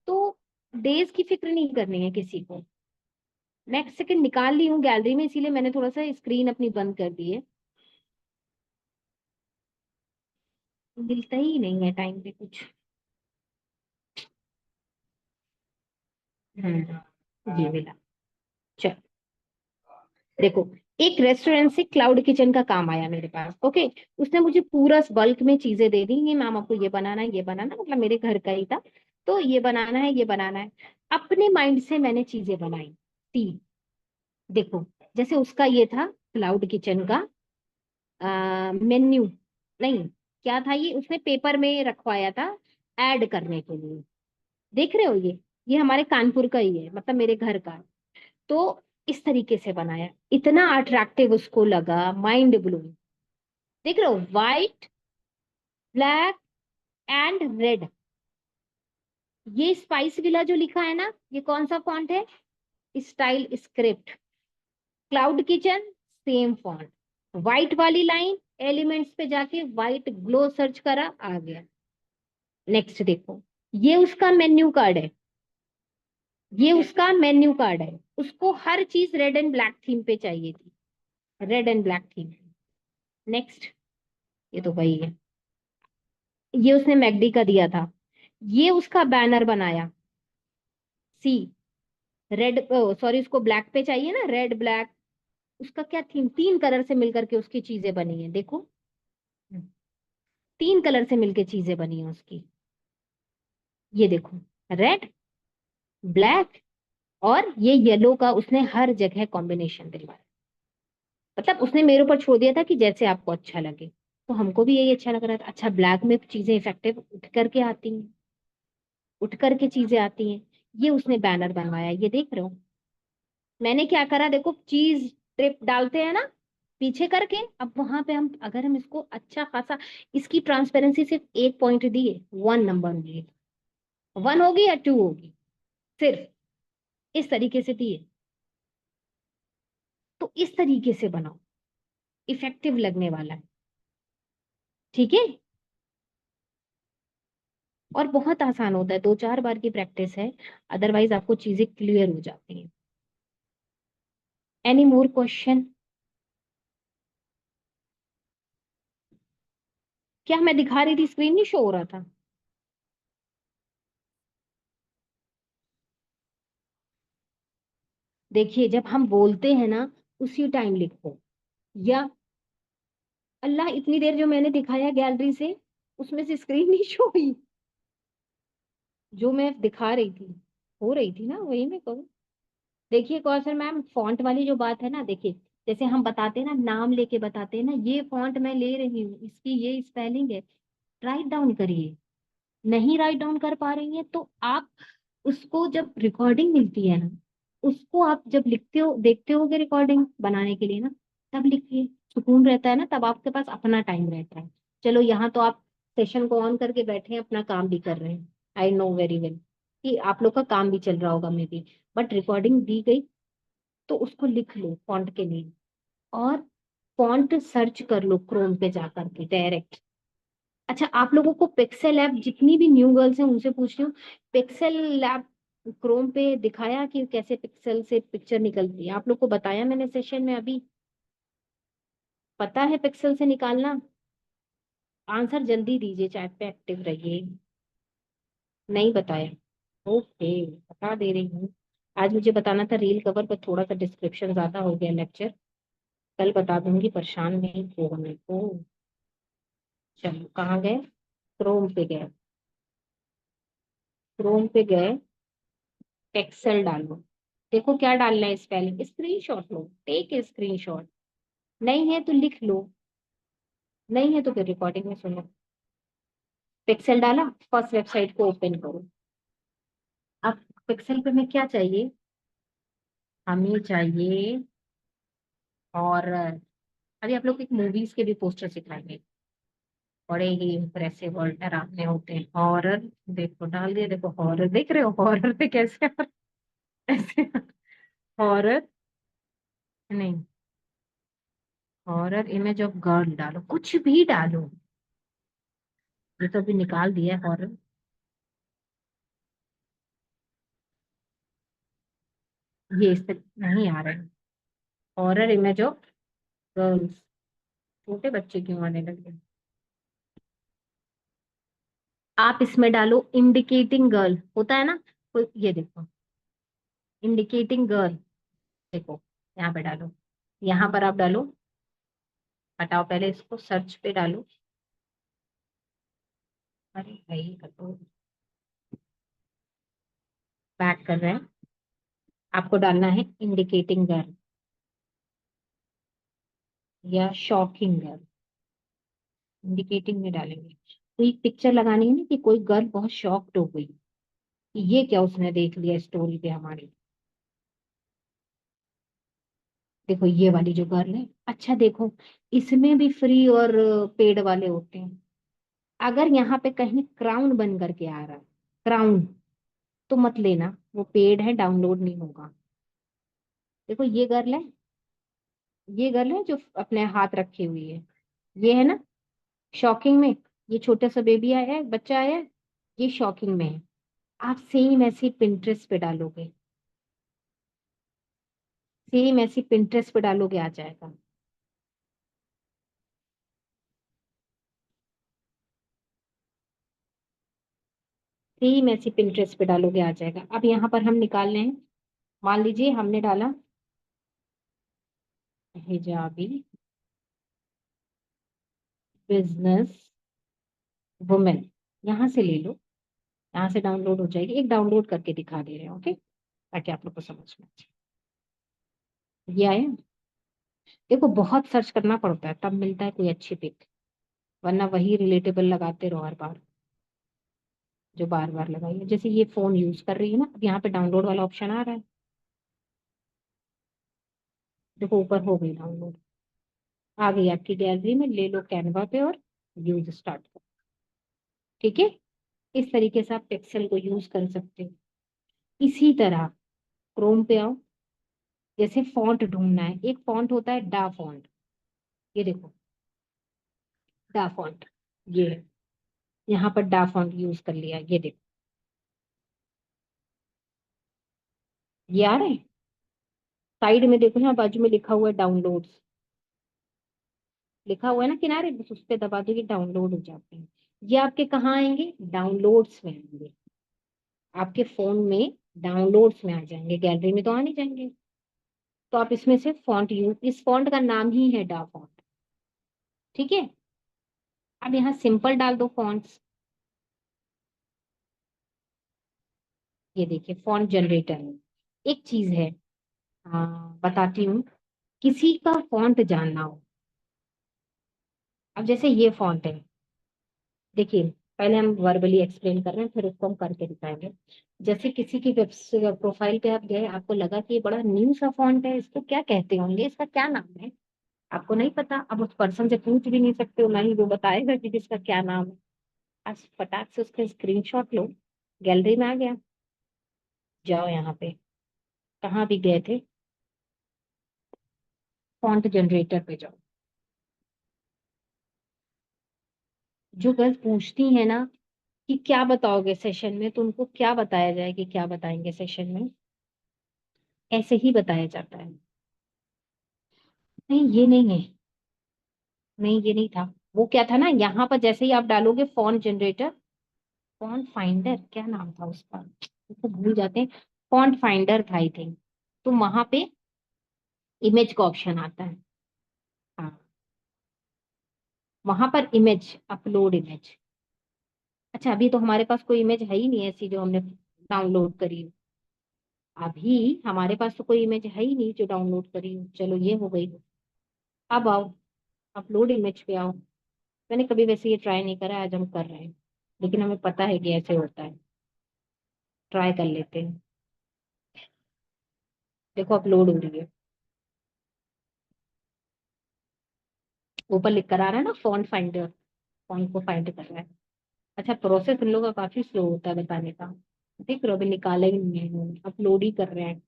तो डेज की फिक्र नहीं करनी है किसी को। नेक्स्ट सेकंड निकाल ली हूँ गैलरी में, इसीलिए मैंने थोड़ा सा स्क्रीन अपनी बंद कर दी है, मिलता ही नहीं है टाइम पे कुछ। ये मिला, चल, देखो, एक रेस्टोरेंट से क्लाउड किचन का काम आया मेरे पास, ओके। उसने मुझे पूरा बल्क में चीजें दे दी, ये मैम आपको ये बनाना है, ये बनाना, मतलब मेरे घर का ही था, तो ये बनाना है, ये बनाना है। अपने माइंड से मैंने चीजें बनाई, तीन, देखो, जैसे उसका ये था क्लाउड किचन का मेन्यू, नहीं, क्या था ये, उसने पेपर में रखवाया था ऐड करने के लिए, देख रहे हो, ये हमारे कानपुर का ही है, मतलब मेरे घर का। तो इस तरीके से बनाया, इतना अट्रैक्टिव उसको लगा, माइंड ब्लोइंग, देख रहे हो, व्हाइट, ब्लैक एंड रेड, ये स्पाइस विला जो लिखा है ना, ये कौन सा फॉन्ट है, style script, cloud kitchen same font, white वाली लाइन, एलिमेंट्स पे जाके व्हाइट ग्लो सर्च करा, आ गया। नेक्स्ट देखो, ये उसका मेन्यू कार्ड है, ये उसका मेन्यू कार्ड है, उसको हर चीज रेड एंड ब्लैक थीम पे चाहिए थी, red and black theme. Next, ये तो वही है, ये उसने मैकडी का दिया था, ये उसका बैनर बनाया, सी, रेड, सॉरी, उसको ब्लैक पे चाहिए ना, रेड ब्लैक, उसका क्या थीम, 3 कलर से मिलकर के उसकी चीजें बनी है, देखो, 3 कलर से मिलकर चीजें बनी है उसकी, ये देखो, रेड, ब्लैक और ये येलो का उसने हर जगह कॉम्बिनेशन दिलवाया, मतलब उसने मेरे ऊपर छोड़ दिया था कि जैसे आपको अच्छा लगे, तो हमको भी यही अच्छा लग रहा था, अच्छा ब्लैक में चीजें इफेक्टिव उठ करके आती हैं, उठ करके चीजें आती हैं, ये उसने बैनर बनवाया, ये देख रहे हो। मैंने क्या करा, देखो चीज ट्रिप डालते हैं ना पीछे करके, अब वहां पे हम अगर हम इसको अच्छा खासा, इसकी ट्रांसपेरेंसी सिर्फ 1 पॉइंट दिए, 1 नंबर होगी, 1 होगी या 2 होगी, सिर्फ इस तरीके से दिए, तो इस तरीके से बनाओ, इफेक्टिव लगने वाला है, ठीक है। और बहुत आसान होता है, 2-4 बार की प्रैक्टिस है, अदरवाइज आपको चीजें क्लियर हो जाती हैं। Any more question? क्या मैं दिखा रही थी, स्क्रीन नहीं शो हो रहा था? देखिए जब हम बोलते हैं ना, उसी टाइम लिखो। या अल्लाह, इतनी देर जो मैंने दिखाया गैलरी से, उसमें से स्क्रीन नहीं शो हुई, जो मैं दिखा रही थी, हो रही थी ना, वही मैं कहूँ। देखिए कौशल मैम, फॉन्ट वाली जो बात है ना, देखिए जैसे हम बताते हैं ना, नाम लेके बताते हैं ना, ये फॉन्ट मैं ले रही हूँ, इसकी ये स्पेलिंग है, राइट डाउन करिए। नहीं राइट डाउन कर पा रही हैं तो आप उसको, जब रिकॉर्डिंग मिलती है ना, उसको आप जब लिखते हो, देखते होगे रिकॉर्डिंग बनाने के लिए ना, तब लिखिए। सुकून रहता है ना, तब आपके पास अपना टाइम रहता है। चलो यहाँ तो आप सेशन को ऑन करके बैठे हैं, अपना काम भी कर रहे हैं, आई नो वेरी वेल कि आप लोग का काम भी चल रहा होगा मे बी, बट रिकॉर्डिंग दी गई तो उसको लिख लो फॉन्ट के लिए। और फॉन्ट सर्च कर लो क्रोम पे जा करके डायरेक्ट। अच्छा, आप लोगों को पिक्सेल ऐप, जितनी भी न्यू गर्ल्स हैं उनसे पूछ रही हूँ, पिक्सेल ऐप क्रोम पे दिखाया कि कैसे पिक्सेल से पिक्चर निकलती है? आप लोग को बताया मैंने सेशन में अभी? पता है पिक्सेल से निकालना? आंसर जल्दी दीजिए, चैट पे एक्टिव रहिए। नहीं बताया? ओके, बता दे रही हूँ। आज मुझे बताना था रील कवर पर, थोड़ा सा डिस्क्रिप्शन ज्यादा हो गया लेक्चर, कल बता दूंगी, परेशान नहीं होने को। चलो कहाँ गए? क्रोम पे गए, क्रोम पे गए, पिक्सेल डालो। देखो क्या डालना है, स्पेलिंग, स्क्रीनशॉट लो, टेक ए स्क्रीनशॉट। नहीं है तो लिख लो, नहीं है तो फिर रिकॉर्डिंग में सुनो। पिक्सेल डाला, फर्स्ट वेबसाइट को ओपन करो। अब पिक्सेल पे में क्या चाहिए? हमें चाहिए और अभी आप लोग एक मूवीज के भी पोस्टर सिखाएंगे, बड़े ही इंप्रेसिव और डरावने होते हैं। हॉरर, देखो डाल दिया, देखो हॉरर, देख रहे हो हॉरर पे कैसे ऐसे? हॉरर नहीं, हॉरर इमेज ऑफ गर्ल डालो, कुछ भी डालो। ये तो अभी निकाल दिया हॉरर। ये इस पे नहीं आ रहा है, हॉरर इमेज ऑफ गर्ल्स। छोटे बच्चे क्यों आने लगे? आप इसमें डालो इंडिकेटिंग गर्ल, होता है ना ये देखो, इंडिकेटिंग गर्ल, देखो यहाँ पे डालो, यहाँ पर आप डालो। हटाओ पहले इसको, सर्च पे डालो। अरे भाई हटो, बैक कर रहे हैं। आपको डालना है इंडिकेटिंग गर्ल या शॉकिंग गर्ल। इंडिकेटिंग में डालेंगे तो एक पिक्चर लगानी है ना, कि कोई गर्ल बहुत शॉक्ड हो गई कि ये क्या उसने देख लिया स्टोरी पे हमारी। देखो ये वाली जो गर्ल है, अच्छा देखो, इसमें भी फ्री और पेड वाले होते हैं। अगर यहाँ पे कहीं क्राउन बन करके आ रहा है, क्राउन, तो मत लेना, वो पेड है, डाउनलोड नहीं होगा। देखो ये गर्ल है, ये गर्ल है जो अपने हाथ रखी हुई है, ये है ना शॉकिंग में। ये छोटा सा बेबी आया है, बच्चा आया है, ये शॉकिंग में है। आप सेम ऐसे पिंटरेस्ट पे डालोगे, सेम ऐसे पिंटरेस्ट पे डालोगे, आ जाएगा। सेम ऐसे पिंटरेस्ट पे डालोगे, आ जाएगा। अब यहाँ पर हम निकाल रहे हैं, मान लीजिए हमने डाला हिजाबी बिजनेस वुमेन, यहाँ से ले लो, यहाँ से डाउनलोड हो जाएगी, एक डाउनलोड करके दिखा दे रहे हैं, ओके, ताकि आप लोग को समझ में आए। ये आया? देखो बहुत सर्च करना पड़ता है, तब मिलता है कोई अच्छी पिक, वरना वही रिलेटेबल लगाते रहो हर बार, जो बार बार लगाइए। जैसे ये फोन यूज कर रही है ना, अब यहाँ पे डाउनलोड वाला ऑप्शन आ रहा है, देखो ऊपर हो गई डाउनलोड, आ गई आपकी गैलरी में, ले लो कैनवा पे और यूज स्टार्ट करो। ठीक है, इस तरीके से आप पिक्सेल को यूज कर सकते हो। इसी तरह क्रोम पे आओ, जैसे फॉन्ट ढूंढना है, एक फॉन्ट होता है डा फॉन्ट, ये देखो डा फॉन्ट, ये है। यहाँ पर डा फॉन्ट यूज कर लिया, ये देखो, ये आ रहा है। साइड में देखो, यहाँ बाजू में लिखा हुआ है डाउनलोड्स, लिखा हुआ है ना किनारे, बस उस पे दबा दो, ये डाउनलोड हो जाते हैं। ये आपके कहाँ आएंगे, डाउनलोड्स में आएंगे, आपके फोन में डाउनलोड्स में आ जाएंगे, गैलरी में तो आ नहीं जाएंगे। तो आप इसमें से फॉन्ट यूज, इस फॉन्ट का नाम ही है डा फॉन्ट, ठीक है। अब यहाँ सिंपल डाल दो फॉन्ट्स, ये देखिए फॉन्ट जनरेटर है। एक चीज है, बताती हूँ, किसी का फॉन्ट जानना हो, अब जैसे ये फॉन्ट है, देखिए, पहले हम वर्बली एक्सप्लेन कर रहे हैं, फिर उसको हम करके दिखाएंगे। जैसे किसी की वेब प्रोफाइल पे आप गए, आपको लगा कि ये बड़ा न्यू सा फॉन्ट है, इसको क्या कहते होंगे, इसका क्या नाम है, आपको नहीं पता। अब उस पर्सन से पूछ भी नहीं सकते हो, ना ही वो बताएगा कि इसका क्या नाम है। आज फटाक से उसका स्क्रीनशॉट लो, गैलरी में आ गया, जाओ यहाँ पे, कहाँ भी गए थे, फॉन्ट जनरेटर पे जाओ। जो गर्ल्स पूछती है ना कि क्या बताओगे सेशन में, तो उनको क्या बताया जाए कि क्या बताएंगे सेशन में, ऐसे ही बताया जाता है। नहीं ये नहीं है, नहीं ये नहीं था, वो क्या था ना, यहाँ पर जैसे ही आप डालोगे फॉन्ट जनरेटर, फॉन्ट फाइंडर क्या नाम था उसका, तो भूल जाते हैं, फॉन्ट फाइंडर था आई थिंक। तो वहां पे इमेज का ऑप्शन आता है, हाँ, वहां पर इमेज, अपलोड इमेज। अच्छा, अभी तो हमारे पास कोई इमेज है ही नहीं ऐसी जो हमने डाउनलोड करी हो। अभी हमारे पास तो कोई इमेज है ही नहीं जो डाउनलोड करी हो, चलो ये हो गई। अब आओ, अपलोड इमेज पे आओ। मैंने कभी वैसे ये ट्राई नहीं करा, आज हम कर रहे हैं, लेकिन हमें पता है कि ऐसे होता है, ट्राई कर लेते हैं। देखो अपलोड हो रही है, ऊपर लिख कर आ रहा है ना फॉन्ट फाइंडर, फॉन्ट को फाइंड कर रहा है। अच्छा, प्रोसेस इन लोगों का काफी स्लो होता है बताने का, देख लो अभी निकाले ही नहीं है इन्होंने, अपलोड ही कर रहे हैं।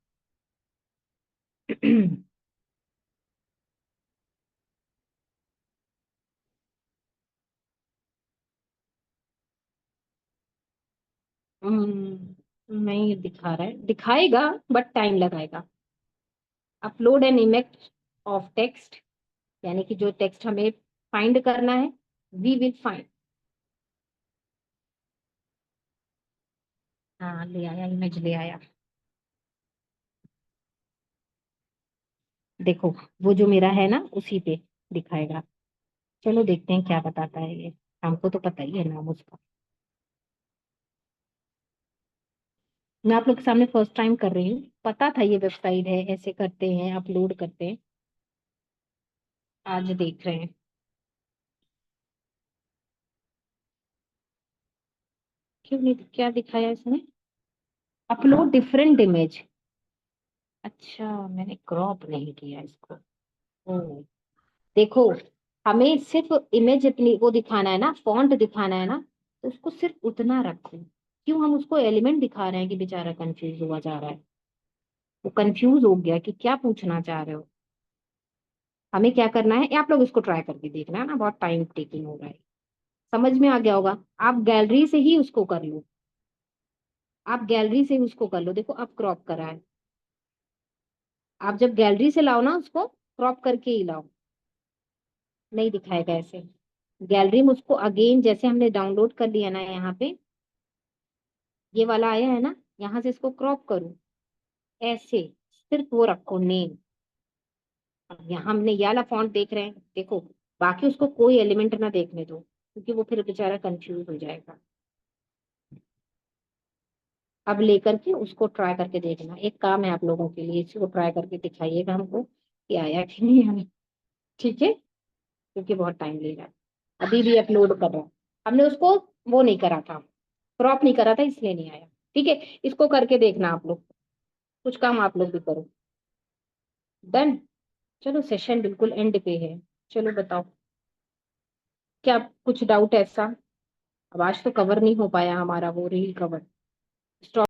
नहीं दिखा रहा है, दिखाएगा बट टाइम लगाएगा। Upload an image of text, यानी कि जो टेक्स्ट हमें फाइंड करना है, वी विल फाइंड। हाँ ले आया, इमेज ले आया, देखो वो जो मेरा है ना उसी पे दिखाएगा। चलो देखते हैं क्या बताता है ये, हमको तो पता ही है नाम उसका। मैं आप लोग के सामने फर्स्ट टाइम कर रही हूँ, पता था ये वेबसाइट है, ऐसे करते हैं, अपलोड करते हैं, आज देख रहे हैं। क्यों नहीं, क्या दिखाया इसने, अपलोड डिफरेंट इमेज। अच्छा, मैंने क्रॉप नहीं किया इसको। ओ, देखो, हमें सिर्फ इमेज इतनी वो दिखाना है ना, फॉन्ट दिखाना है ना, तो उसको सिर्फ उतना रखो। क्यों हम उसको एलिमेंट दिखा रहे हैं कि बेचारा कंफ्यूज हुआ जा रहा है, वो कंफ्यूज हो गया कि क्या पूछना चाह रहे हो। हमें क्या करना है, ये आप लोग इसको ट्राई करके देखना है ना, बहुत टाइम टेकिंग हो रहा है, समझ में आ गया होगा। आप गैलरी से ही उसको कर लो, आप गैलरी से ही उसको कर लो, देखो अब क्रॉप करा है। आप जब गैलरी से लाओ ना उसको, क्रॉप करके ही लाओ, नहीं दिखाएगा ऐसे। गैलरी में उसको अगेन, जैसे हमने डाउनलोड कर लिया ना, यहाँ पे ये वाला आया है ना, यहाँ से इसको क्रॉप करो, ऐसे सिर्फ वो रखो नेम। अब यहाँ हमने ये वाला फॉन्ट देख रहे हैं, देखो, बाकी उसको कोई एलिमेंट ना देखने दो, क्योंकि वो फिर बेचारा कंफ्यूज हो जाएगा। अब लेकर के उसको ट्राई करके देखना, एक काम है आप लोगों के लिए, इसको ट्राई करके दिखाइएगा हमको कि आया कि नहीं आया, ठीक है, क्योंकि बहुत टाइम ले रहा है। अभी भी अपलोड कर रहा है, हमने उसको वो नहीं करा था, क्रॉप नहीं करा था, इसलिए नहीं आया। ठीक है, इसको करके देखना आप लोग, कुछ काम आप लोग भी करो। डन, चलो सेशन बिल्कुल एंड पे है, चलो बताओ, क्या कुछ डाउट ऐसा। अब आज तो कवर नहीं हो पाया हमारा वो रील कवर।